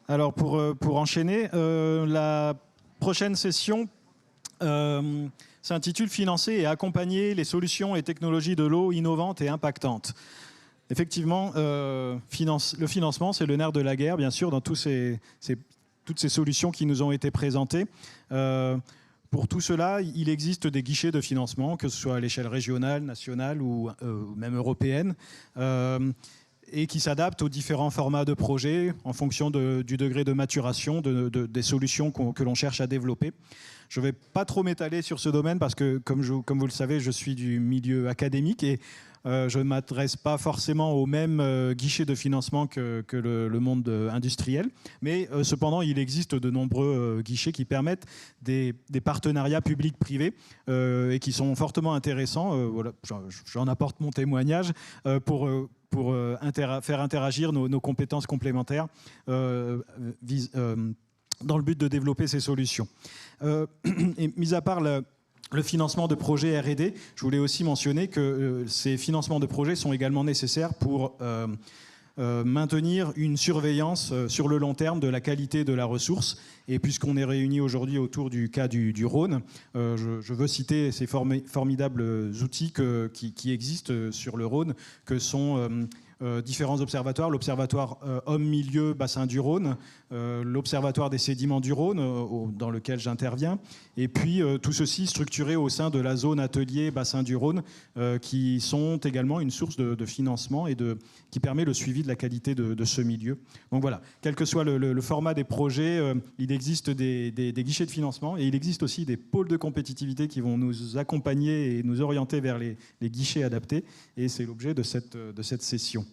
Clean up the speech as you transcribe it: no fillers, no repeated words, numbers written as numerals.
Alors pour enchaîner, la prochaine session s'intitule Financer et accompagner les solutions et technologies de l'eau innovantes et impactantes. Effectivement, le financement, c'est le nerf de la guerre, bien sûr, dans toutes ces solutions qui nous ont été présentées. Pour tout cela, il existe des guichets de financement, que ce soit à l'échelle régionale, nationale ou même européenne, et qui s'adaptent aux différents formats de projets en fonction du degré de maturation des solutions que l'on cherche à développer. Je ne vais pas trop m'étaler sur ce domaine parce que, comme vous le savez, je suis du milieu académique et je ne m'adresse pas forcément au même guichet de financement que le monde industriel. Mais cependant, il existe de nombreux guichets qui permettent des partenariats publics-privés et qui sont fortement intéressants. Voilà, j'en apporte mon témoignage pour faire interagir nos compétences complémentaires dans le but de développer ces solutions. Et mis à part le financement de projets R&D, je voulais aussi mentionner que ces financements de projets sont également nécessaires pour maintenir une surveillance sur le long terme de la qualité de la ressource. Et puisqu'on est réunis aujourd'hui autour du cas du Rhône, je veux citer ces formidables outils qui existent sur le Rhône, que sont différents observatoires, l'observatoire Homme-Milieu Bassin du Rhône, l'observatoire des sédiments du Rhône, dans lequel j'interviens, et puis tout ceci structuré au sein de la zone atelier Bassin du Rhône, qui sont également une source de financement et qui permet le suivi de la qualité de ce milieu. Donc voilà, quel que soit le format des projets, il existe des guichets de financement et il existe aussi des pôles de compétitivité qui vont nous accompagner et nous orienter vers les guichets adaptés, et c'est l'objet de cette session.